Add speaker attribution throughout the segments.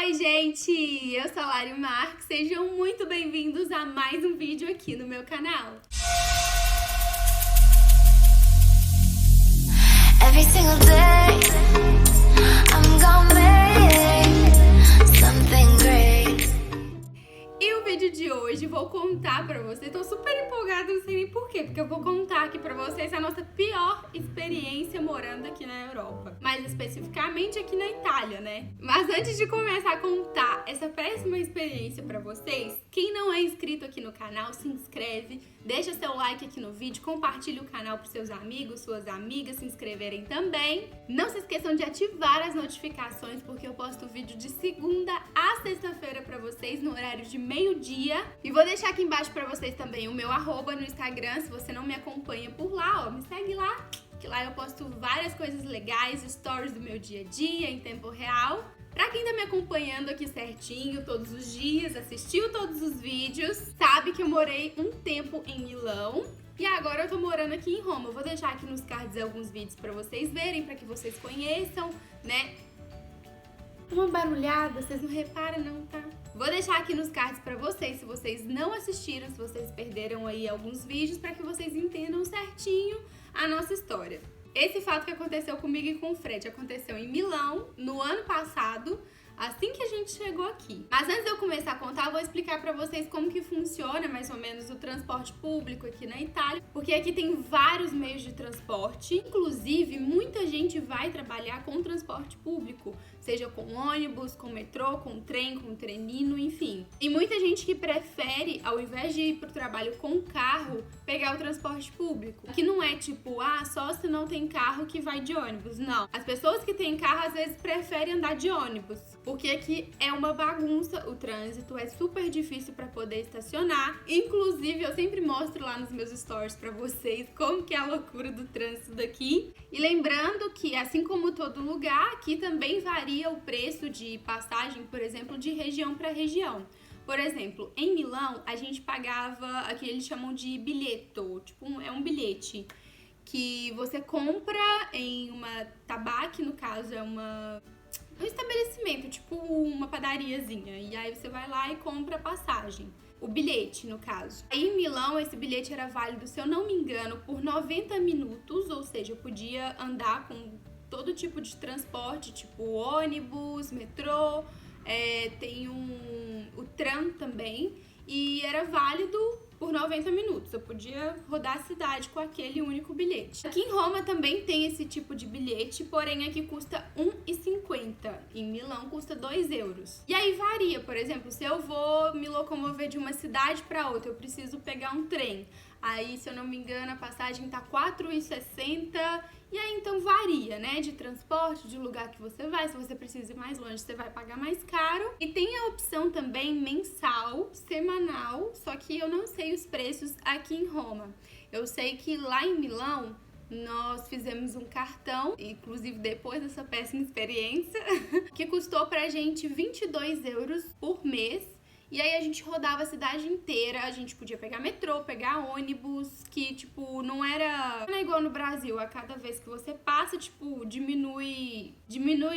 Speaker 1: Oi, gente! Eu sou a Lari Marques, sejam muito bem-vindos a mais um vídeo aqui no meu canal.
Speaker 2: Every single day, I'm gonna make something great.
Speaker 1: E o vídeo de hoje vou contar pra vocês, tô super empolgada, não sei nem porquê, porque eu vou contar aqui pra vocês a nossa pior experiência morando aqui na Europa. Mais especificamente aqui na Itália, né? Mas antes de começar a contar essa péssima experiência pra vocês, quem não é inscrito aqui no canal, se inscreve, deixa seu like aqui no vídeo, compartilha o canal pros seus amigos, suas amigas se inscreverem também. Não se esqueçam de ativar as notificações, porque eu posto vídeo de segunda a sexta-feira pra vocês, no horário de meio-dia. E vou deixar aqui embaixo pra vocês também o meu arroba no Instagram, se você não me acompanha por lá, ó, me segue lá, que lá eu posto várias coisas legais, stories do meu dia a dia, em tempo real. Pra quem tá me acompanhando aqui certinho, todos os dias, assistiu todos os vídeos, sabe que eu morei um tempo em Milão. E agora eu tô morando aqui em Roma. Eu vou deixar aqui nos cards alguns vídeos pra vocês verem, pra que vocês conheçam, né? Uma barulhada, vocês não reparam não, tá? Vou deixar aqui nos cards pra vocês, se vocês não assistiram, se vocês perderam aí alguns vídeos, pra que vocês entendam certinho a nossa história. Esse fato que aconteceu comigo e com o Fred aconteceu em Milão, no ano passado, assim que a gente chegou aqui. Mas antes de eu começar a contar, eu vou explicar pra vocês como que funciona mais ou menos o transporte público aqui na Itália, porque aqui tem vários meios de transporte, inclusive muita gente vai trabalhar com transporte público, seja com ônibus, com metrô, com trem, com trenino, enfim. E muita gente que prefere, ao invés de ir pro trabalho com carro, pegar o transporte público, que não é tipo, só se não tem carro que vai de ônibus, não. As pessoas que têm carro às vezes preferem andar de ônibus, porque aqui é uma bagunça, o trânsito é super difícil para poder estacionar. Inclusive, eu sempre mostro lá nos meus stories para vocês como que é a loucura do trânsito daqui. E lembrando que, assim como todo lugar, aqui também varia o preço de passagem, por exemplo, de região para região. Por exemplo, em Milão, a gente pagava, aqui eles chamam de bilhetto, tipo, é um bilhete que você compra em uma tabaque, no caso é um estabelecimento, tipo uma padariazinha, e aí você vai lá e compra a passagem, o bilhete no caso. Aí em Milão esse bilhete era válido, se eu não me engano, por 90 minutos, ou seja, eu podia andar com todo tipo de transporte, tipo ônibus, metrô, tem o tram também, e era válido por 90 minutos. Eu podia rodar a cidade com aquele único bilhete. Aqui em Roma também tem esse tipo de bilhete, porém aqui custa 1,50. Em Milão custa 2 euros. E aí varia, por exemplo, se eu vou me locomover de uma cidade para outra, eu preciso pegar um trem. Aí, se eu não me engano, a passagem tá 4,60. E aí, então, varia, né? De transporte, de lugar que você vai. Se você precisa ir mais longe, você vai pagar mais caro. E tem a opção também mensal, semanal, só que eu não sei os preços aqui em Roma. Eu sei que lá em Milão, nós fizemos um cartão, inclusive depois dessa péssima experiência, que custou pra gente 22 euros por mês. E aí a gente rodava a cidade inteira, a gente podia pegar metrô, pegar ônibus, que, tipo, não é igual no Brasil, a cada vez que você passa, tipo, diminui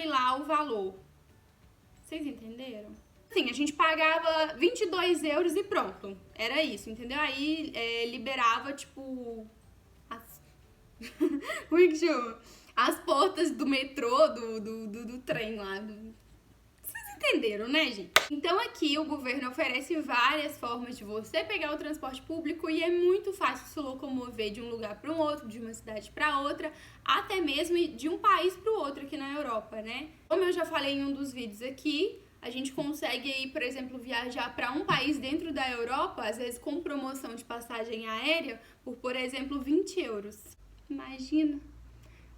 Speaker 1: lá o valor. Vocês entenderam? Assim, a gente pagava 22 euros e pronto, era isso, entendeu? Aí liberava, tipo, como é que chama? As portas do metrô, do trem lá, entenderam, né, gente? Então aqui o governo oferece várias formas de você pegar o transporte público e é muito fácil se locomover de um lugar para um outro, de uma cidade para outra, até mesmo de um país para o outro aqui na Europa, né? Como eu já falei em um dos vídeos aqui, a gente consegue aí, por exemplo, viajar para um país dentro da Europa, às vezes com promoção de passagem aérea, por exemplo, 20 euros. Imagina,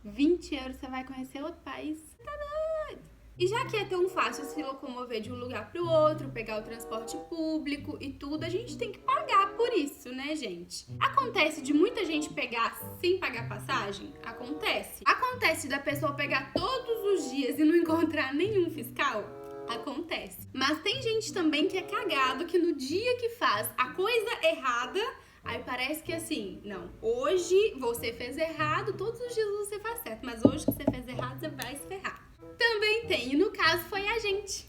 Speaker 1: 20 euros você vai conhecer outro país? Tá doido! E já que é tão fácil se locomover de um lugar para o outro, pegar o transporte público e tudo, a gente tem que pagar por isso, né, gente? Acontece de muita gente pegar sem pagar passagem? Acontece. Acontece da pessoa pegar todos os dias e não encontrar nenhum fiscal? Acontece. Mas tem gente também que é cagado, que no dia que faz a coisa errada, aí parece que assim, não, hoje você fez errado, todos os dias você faz certo, mas hoje que você fez errado, você vai se ferrar. Também tem, e no caso foi a gente.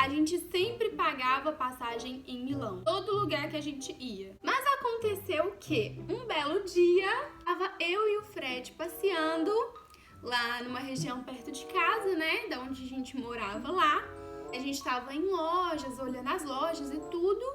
Speaker 1: a gente sempre pagava passagem em Milão, todo lugar que a gente ia. Mas aconteceu que um belo dia, tava eu e o Fred passeando lá numa região perto de casa, né, da onde a gente morava lá. A gente tava em lojas, olhando as lojas e tudo.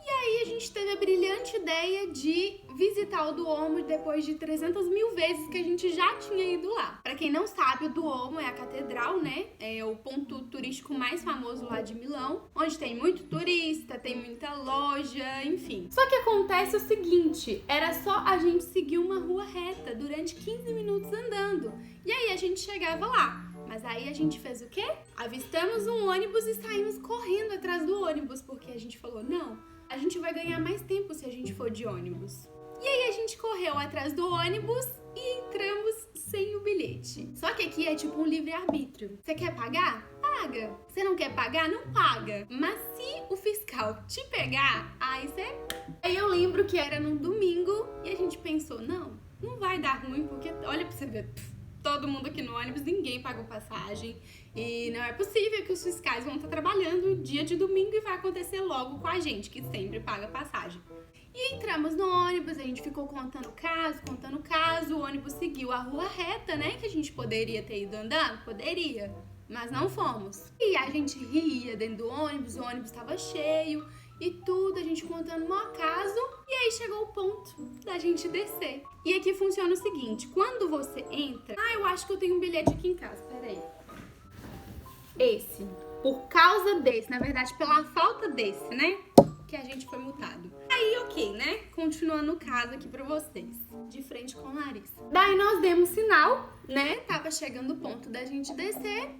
Speaker 1: E aí a gente teve a brilhante ideia de visitar o Duomo depois de 300 mil vezes que a gente já tinha ido lá. Pra quem não sabe, o Duomo é a catedral, né? É o ponto turístico mais famoso lá de Milão, onde tem muito turista, tem muita loja, enfim. Só que acontece o seguinte, era só a gente seguir uma rua reta durante 15 minutos andando. E aí a gente chegava lá. Mas aí a gente fez o quê? Avistamos um ônibus e saímos correndo atrás do ônibus, porque a gente falou, não, a gente vai ganhar mais tempo se a gente for de ônibus. E aí a gente correu atrás do ônibus e entramos sem o bilhete. Só que aqui é tipo um livre-arbítrio. Você quer pagar? Paga. Você não quer pagar? Não paga. Mas se o fiscal te pegar, aí você... Aí eu lembro que era num domingo e a gente pensou, não vai dar ruim, porque olha pra você ver... Todo mundo aqui no ônibus, ninguém pagou passagem. E não é possível que os fiscais vão estar trabalhando dia de domingo e vai acontecer logo com a gente, que sempre paga passagem. E entramos no ônibus, a gente ficou contando caso, o ônibus seguiu a rua reta, né? Que a gente poderia ter ido andando? Poderia, mas não fomos. E a gente ria dentro do ônibus, o ônibus estava cheio e tudo, a gente contando maior caso. E aí chegou o ponto da gente descer. E aqui funciona o seguinte, quando você entra... eu acho que eu tenho um bilhete aqui em casa, peraí. Esse. Por causa desse, na verdade, pela falta desse, né? Que a gente foi multado. Aí, ok, né? Continuando o caso aqui pra vocês. De frente com o nariz. Daí nós demos sinal, né? Tava chegando o ponto da gente descer.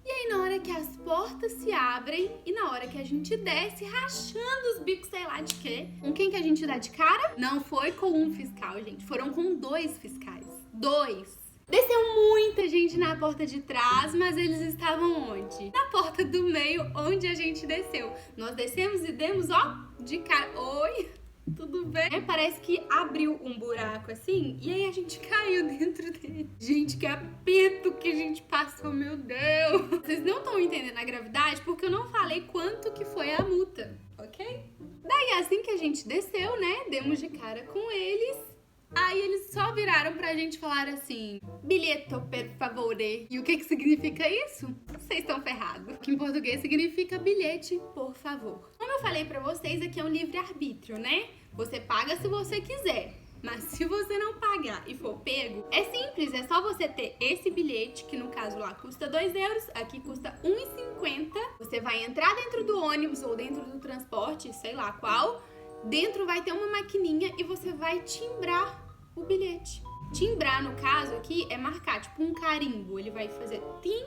Speaker 1: E aí, na hora que as portas se abrem e na hora que a gente desce, rachando os bicos, sei lá de quê. Com quem que a gente dá de cara? Não foi com um fiscal, gente. Foram com 2 fiscais. 2. Desceu muita gente na porta de trás, mas eles estavam onde? Na porta do meio, onde a gente desceu. Nós descemos e demos, ó, de cara. Oi, tudo bem? Parece que abriu um buraco assim, e aí a gente caiu dentro dele. Gente, que aperto que a gente passou, meu Deus. Vocês não estão entendendo a gravidade, porque eu não falei quanto que foi a multa, ok? Daí, assim que a gente desceu, né, demos de cara com eles. Aí eles só viraram pra gente falar assim, bilheto, per favore. E o que significa isso? Vocês estão ferrados. Que em português significa bilhete, por favor. Como eu falei pra vocês, aqui é um livre-arbítrio, né? Você paga se você quiser. Mas se você não pagar e for pego, é simples, é só você ter esse bilhete, que no caso lá custa 2 euros, aqui custa 1,50. Você vai entrar dentro do ônibus ou dentro do transporte, sei lá qual. Dentro vai ter uma maquininha e você vai timbrar o bilhete. Timbrar, no caso aqui, é marcar, tipo um carimbo. Ele vai fazer tim,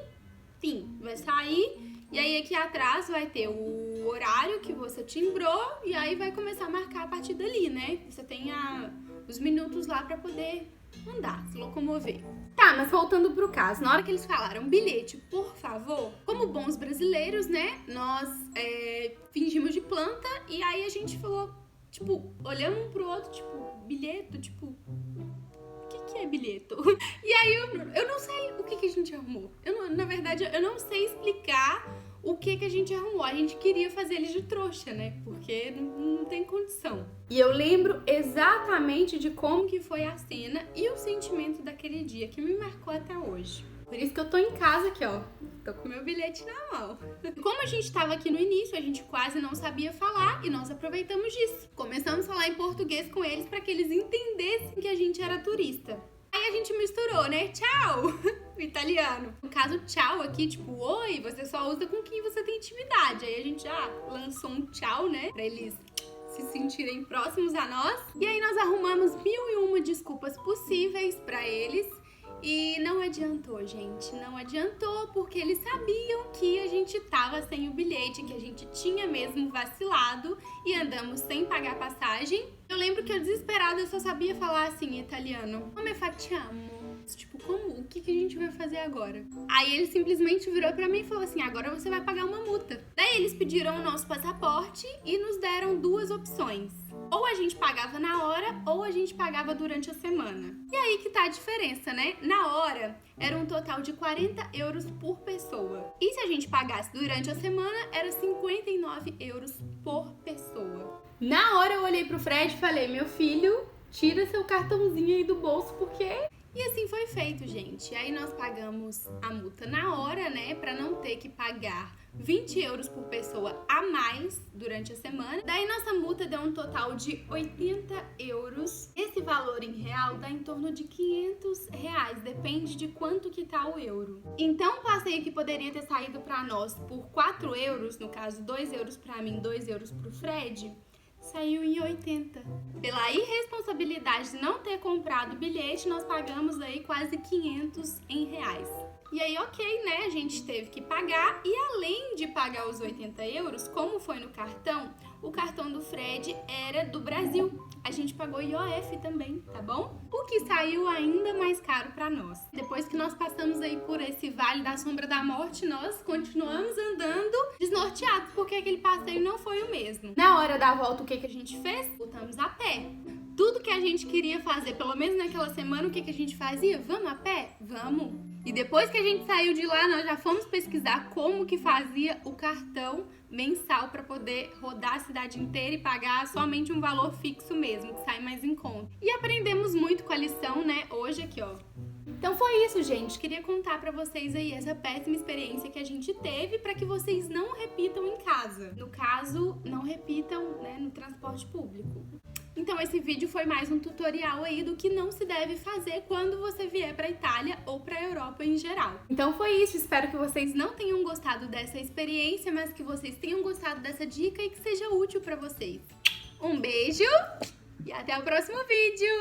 Speaker 1: tim, vai sair. E aí aqui atrás vai ter o horário que você timbrou. E aí vai começar a marcar a partir dali, né? Você tem os minutos lá pra poder andar, se locomover. Tá, mas voltando pro caso. Na hora que eles falaram bilhete, por favor, como bons brasileiros, né? Nós fingimos de planta. E aí a gente falou, tipo, olhando um pro outro, tipo, bilhete, tipo, o que é bilhete? E aí eu não sei o que a gente arrumou. Na verdade, eu não sei explicar o que a gente arrumou. A gente queria fazer eles de trouxa, né? Porque não tem condição. E eu lembro exatamente de como que foi a cena e o sentimento daquele dia, que me marcou até hoje. Por isso que eu tô em casa aqui, ó. Tô com meu bilhete na mão. Como a gente tava aqui no início, a gente quase não sabia falar e nós aproveitamos disso. Começamos a falar em português com eles para que eles entendessem que a gente era turista. Aí a gente misturou, né? Tchau! O italiano. No caso, tchau aqui, tipo, oi, você só usa com quem você tem intimidade. Aí a gente já lançou um tchau, né? Pra eles se sentirem próximos a nós. E aí nós arrumamos 1001 desculpas possíveis pra eles. E não adiantou, gente, não adiantou, porque eles sabiam que a gente tava sem o bilhete, que a gente tinha mesmo vacilado e andamos sem pagar passagem. Eu lembro que eu desesperada, eu só sabia falar assim em italiano, come facciamo? Tipo, como? O que a gente vai fazer agora? Aí ele simplesmente virou pra mim e falou assim, agora você vai pagar uma multa. Daí aí eles pediram o nosso passaporte e nos deram duas opções. Ou a gente pagava na hora, ou a gente pagava durante a semana. E aí que tá a diferença, né? Na hora, era um total de 40 euros por pessoa. E se a gente pagasse durante a semana, era 59 euros por pessoa. Na hora eu olhei pro Fred e falei, meu filho, tira seu cartãozinho aí do bolso, porque... E assim foi feito, gente. Aí nós pagamos a multa na hora, né? Pra não ter que pagar 20 euros por pessoa a mais durante a semana. Daí nossa multa deu um total de 80 euros. Esse valor em real dá em torno de 500 reais, depende de quanto que tá o euro. Então o passeio que poderia ter saído pra nós por 4 euros, no caso 2 euros pra mim, 2 euros pro Fred, saiu em 80. Pela irresponsabilidade de não ter comprado o bilhete, nós pagamos aí quase 500 em reais. E aí, ok, né? A gente teve que pagar e além de pagar os 80 euros, como foi no cartão, o cartão do Fred era do Brasil. A gente pagou IOF também, tá bom? O que saiu ainda mais caro pra nós. Depois que nós passamos aí por esse Vale da Sombra da Morte, nós continuamos andando desnorteados, porque aquele passeio não foi o mesmo. Na hora da volta, o que a gente fez? Voltamos a pé. Tudo que a gente queria fazer, pelo menos naquela semana, o que a gente fazia? Vamos a pé? Vamos! E depois que a gente saiu de lá, nós já fomos pesquisar como que fazia o cartão mensal para poder rodar a cidade inteira e pagar somente um valor fixo mesmo, que sai mais em conta. E aprendemos muito com a lição, né? Hoje aqui, ó. Então foi isso, gente. Queria contar pra vocês aí essa péssima experiência que a gente teve para que vocês não repitam em casa. No caso, não repitam, né, no transporte público. Então esse vídeo foi mais um tutorial aí do que não se deve fazer quando você vier pra Itália ou pra Europa em geral. Então foi isso, espero que vocês não tenham gostado dessa experiência, mas que vocês tenham gostado dessa dica e que seja útil pra vocês. Um beijo e até o próximo vídeo!